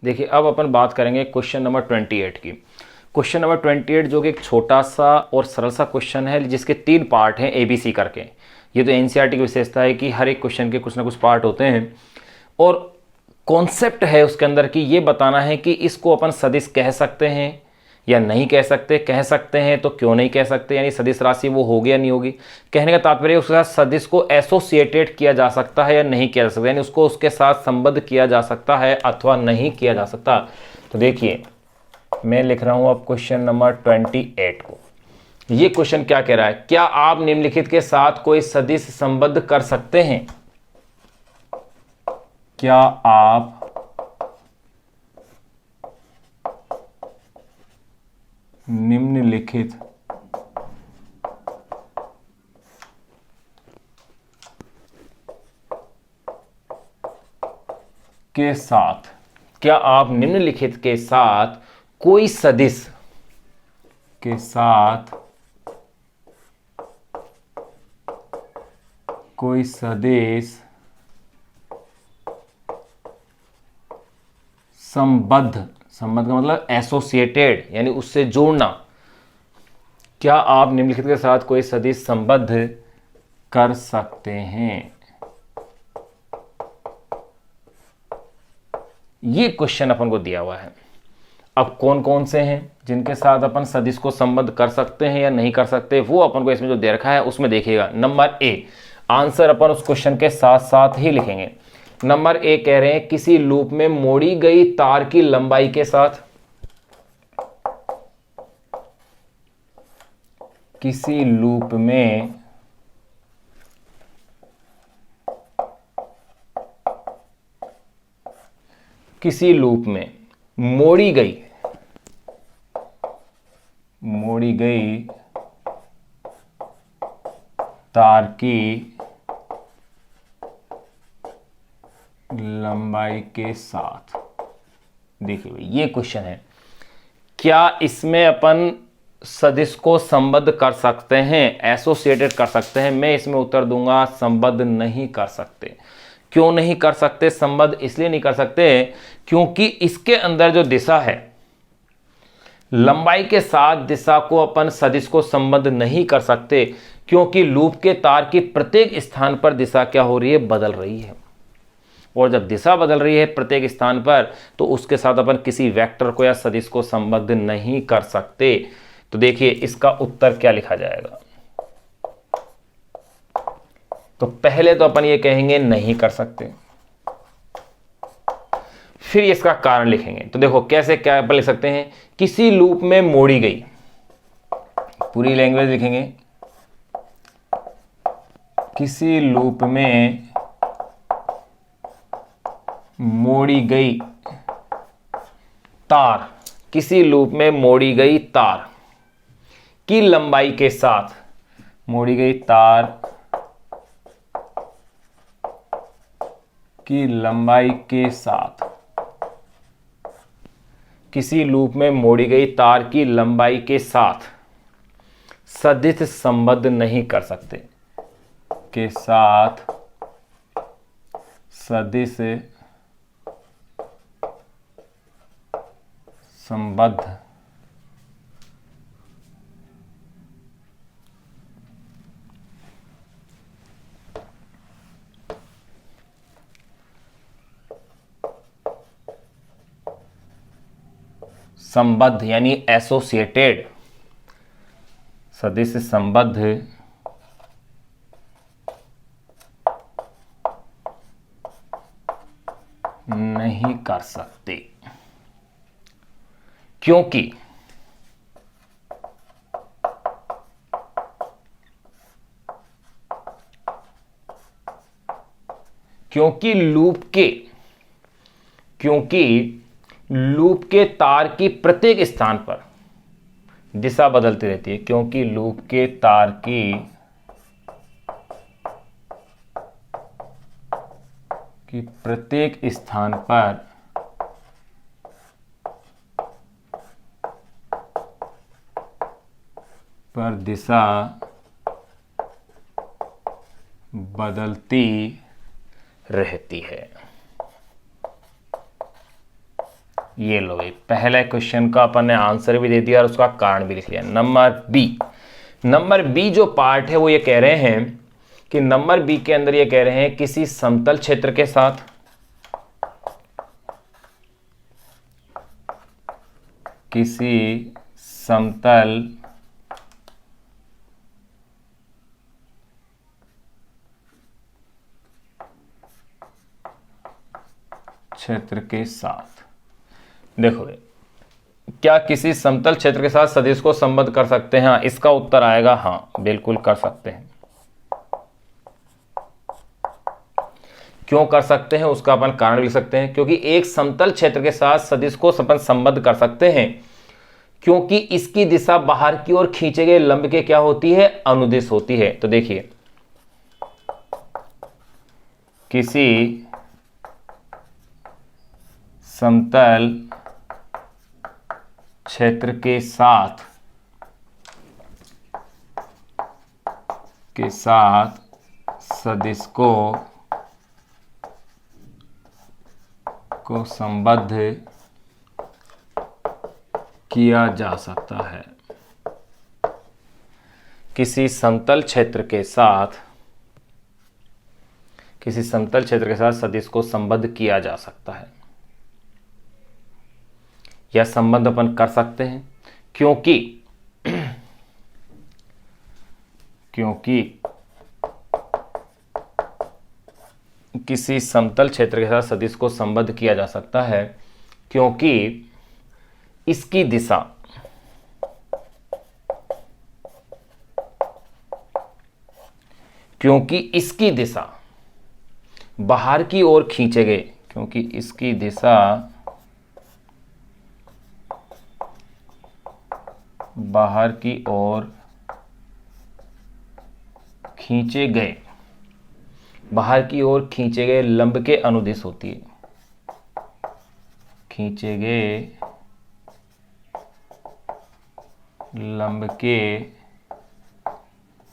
देखिए अब अपन बात करेंगे क्वेश्चन नंबर 28 की। क्वेश्चन नंबर 28 जो कि एक छोटा सा और सरल सा क्वेश्चन है जिसके 3 पार्ट हैं ABC करके। ये तो एनसीईआरटी की विशेषता है कि हर एक क्वेश्चन के कुछ ना कुछ पार्ट होते हैं और कॉन्सेप्ट है उसके अंदर कि ये बताना है कि इसको अपन सदिश कह सकते हैं या नहीं कह सकते, कह सकते हैं तो क्यों नहीं कह सकते, यानी सदिश राशि वो होगी या नहीं होगी। कहने का तात्पर्य उसके साथ सदिश को एसोसिएटेड किया जा सकता है या नहीं किया जा सकता, यानी उसको उसके साथ संबद्ध किया जा सकता है अथवा नहीं किया जा सकता। तो देखिए मैं लिख रहा हूं अब क्वेश्चन नंबर 28 को। ये क्वेश्चन क्या कह रहा है, क्या आप निम्नलिखित के साथ कोई सदिश संबद्ध कर सकते हैं? क्या आप निम्नलिखित के साथ, क्या आप निम्नलिखित के साथ कोई सदिश के साथ कोई सदिश संबद्ध, संबद्ध का मतलब एसोसिएटेड यानी उससे जोड़ना, क्या आप निम्नलिखित के साथ कोई सदिश संबद्ध कर सकते हैं? ये क्वेश्चन अपन को दिया हुआ है। अब कौन कौन से हैं जिनके साथ अपन सदिश को संबद्ध कर सकते हैं या नहीं कर सकते, वो अपन को इसमें जो दे रखा है उसमें देखिएगा। नंबर ए, आंसर अपन उस क्वेश्चन के साथ साथ ही लिखेंगे। नंबर ए कह रहे हैं किसी लूप में मोड़ी गई तार की लंबाई के साथ, किसी लूप में मोड़ी गई तार की लंबाई के साथ। देखिए ये क्वेश्चन है, क्या इसमें अपन सदिश को संबद्ध कर सकते हैं, एसोसिएटेड कर सकते हैं? मैं इसमें उत्तर दूंगा संबद्ध नहीं कर सकते। क्यों नहीं कर सकते संबद्ध? इसलिए नहीं कर सकते क्योंकि इसके अंदर जो दिशा है, लंबाई के साथ दिशा को अपन सदिश को संबद्ध नहीं कर सकते क्योंकि लूप के तार की प्रत्येक स्थान पर दिशा क्या हो रही है, बदल रही है। और जब दिशा बदल रही है प्रत्येक स्थान पर तो उसके साथ अपन किसी वेक्टर को या सदिश को संबद्ध नहीं कर सकते। तो देखिए इसका उत्तर क्या लिखा जाएगा। तो पहले तो अपन ये कहेंगे नहीं कर सकते, फिर इसका कारण लिखेंगे। तो देखो कैसे, क्या अपन लिख सकते हैं, किसी लूप में मोड़ी गई, पूरी लैंग्वेज लिखेंगे, किसी लूप में मोड़ी गई तार, किसी लूप में मोड़ी गई तार की लंबाई के साथ, मोड़ी गई तार की लंबाई के साथ, किसी लूप में मोड़ी गई तार की लंबाई के साथ सदिश संबद्ध नहीं कर सकते, के साथ सदिश संबद्ध संबद्ध यानी एसोसिएटेड, सदिश संबद्ध नहीं कर सकते क्योंकि लूप के तार की प्रत्येक स्थान पर दिशा बदलती रहती है, क्योंकि लूप के तार की प्रत्येक स्थान पर दिशा बदलती रहती है। ये लो भाई, पहले क्वेश्चन का अपन ने आंसर भी दे दिया और उसका कारण भी लिख लिया। नंबर बी जो पार्ट है वो ये कह रहे हैं कि नंबर बी के अंदर ये कह रहे हैं किसी समतल क्षेत्र के साथ क्षेत्र के साथ, देखो क्या किसी समतल क्षेत्र के साथ सदिश को संबद्ध कर सकते हैं? इसका उत्तर आएगा हाँ, बिल्कुल कर सकते हैं। क्यों कर सकते हैं उसका अपन कारण लिख सकते हैं, क्योंकि एक समतल क्षेत्र के साथ सदिश को अपन संबद्ध कर सकते हैं क्योंकि इसकी दिशा बाहर की ओर खींचे गए लंब के क्या होती है? अनुदिश होती है। तो देखिए, किसी समतल क्षेत्र के साथ सदिश को संबद्ध किया जा सकता है। किसी समतल क्षेत्र के साथ सदिश को संबद्ध किया जा सकता है या संबंध अपन कर सकते हैं क्योंकि किसी समतल क्षेत्र के साथ सदिश को संबद्ध किया जा सकता है क्योंकि इसकी दिशा बाहर की ओर खींचे गए, क्योंकि इसकी दिशा बाहर की ओर खींचे गए लंब के अनुदिश होती है। खींचे गए लंब के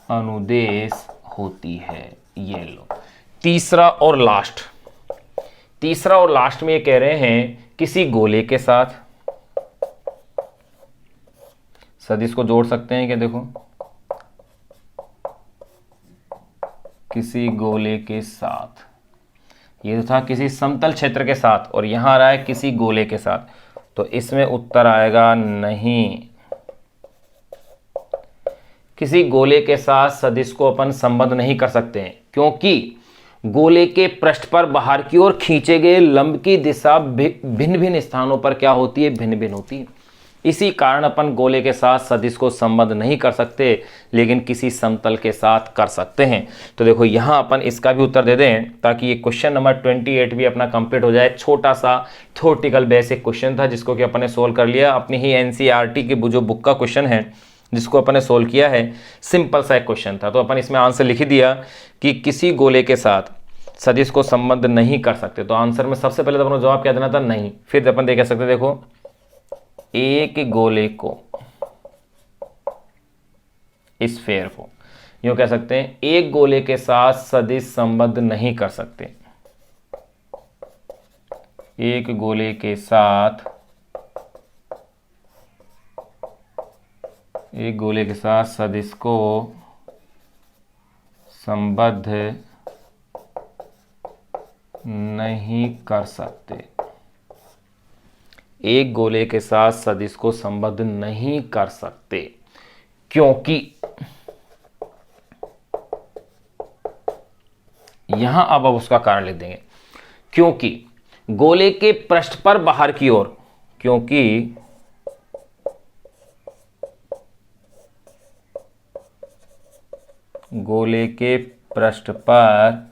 अनुदेश होती है। ये लो, तीसरा और लास्ट में ये कह रहे हैं किसी गोले के साथ सदिश को जोड़ सकते हैं क्या? देखो, किसी गोले के साथ, ये तो था किसी समतल क्षेत्र के साथ और यहां आ रहा है किसी गोले के साथ, तो इसमें उत्तर आएगा नहीं। किसी गोले के साथ सदिश को अपन संबद्ध नहीं कर सकते हैं क्योंकि गोले के पृष्ठ पर बाहर की ओर खींचे गए लंब की दिशा भिन्न भिन्न स्थानों पर क्या होती है? भिन्न भिन्न होती है। इसी कारण अपन गोले के साथ सदिश को संबद्ध नहीं कर सकते, लेकिन किसी समतल के साथ कर सकते हैं। तो देखो, यहां अपन इसका भी उत्तर दे दें ताकि ये क्वेश्चन नंबर 28 भी अपना कंप्लीट हो जाए। छोटा सा थ्योरेटिकल बेसिक क्वेश्चन था जिसको कि अपन ने सोल्व कर लिया। अपनी ही एनसीईआरटी की जो बुक का क्वेश्चन है जिसको अपन ने सोल्व किया है, सिंपल सा एक क्वेश्चन था। तो अपन इसमें आंसर लिख दिया कि किसी गोले के साथ सदिश को संबद्ध नहीं कर सकते। तो आंसर में सबसे पहले तो अपन को जवाब क्या देना था? नहीं। फिर अपन देख सकते, देखो, एक गोले को, स्फीयर को यूं कह सकते हैं, एक गोले के साथ सदिश संबद्ध नहीं कर सकते। एक गोले के साथ सदिश को संबद्ध नहीं कर सकते। एक गोले के साथ सदिश को संबद्ध नहीं कर सकते क्योंकि यहां अब उसका कारण लिख देंगे, क्योंकि गोले के पृष्ठ पर बाहर की ओर, क्योंकि गोले के पृष्ठ पर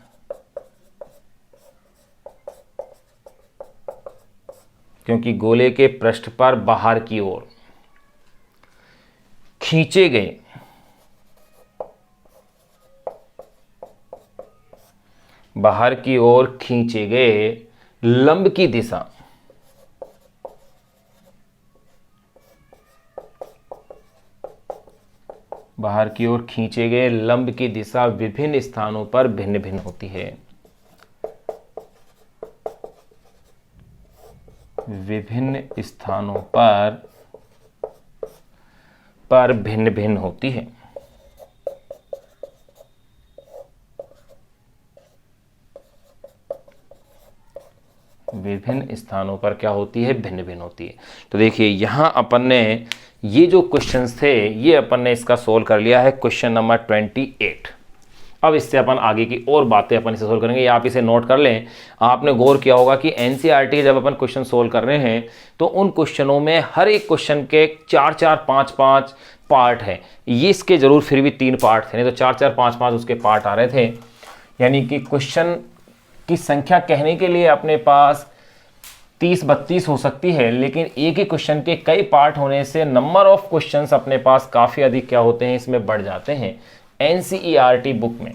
गोले के पृष्ठ पर बाहर की ओर खींचे गए लंब की दिशा बाहर की ओर खींचे गए लंब की दिशा विभिन्न स्थानों पर भिन्न भिन्न होती है। विभिन्न स्थानों पर भिन्न भिन्न होती है। विभिन्न स्थानों पर क्या होती है, भिन्न भिन्न होती है। तो देखिए यहाँ अपन ने ये जो क्वेश्चंस थे ये अपन ने इसका सोल्व कर लिया है, क्वेश्चन नंबर 28। अब इससे अपन आगे की और बातें अपन इसे सोल्व करेंगे, आप इसे नोट कर लें। आपने गौर किया होगा कि एनसीईआरटी जब अपन क्वेश्चन सोल्व कर रहे हैं तो उन क्वेश्चनों में हर एक क्वेश्चन के 4-4, 5-5 पार्ट है। ये इसके जरूर फिर भी 3 पार्ट थे, नहीं तो 4-4, 5-5 उसके पार्ट आ रहे थे। यानी कि क्वेश्चन की संख्या कहने के लिए अपने पास 30-32 हो सकती है, लेकिन एक ही क्वेश्चन के कई पार्ट होने से नंबर ऑफ क्वेश्चंस अपने पास काफ़ी अधिक क्या होते हैं, इसमें बढ़ जाते हैं एनसीईआरटी बुक में।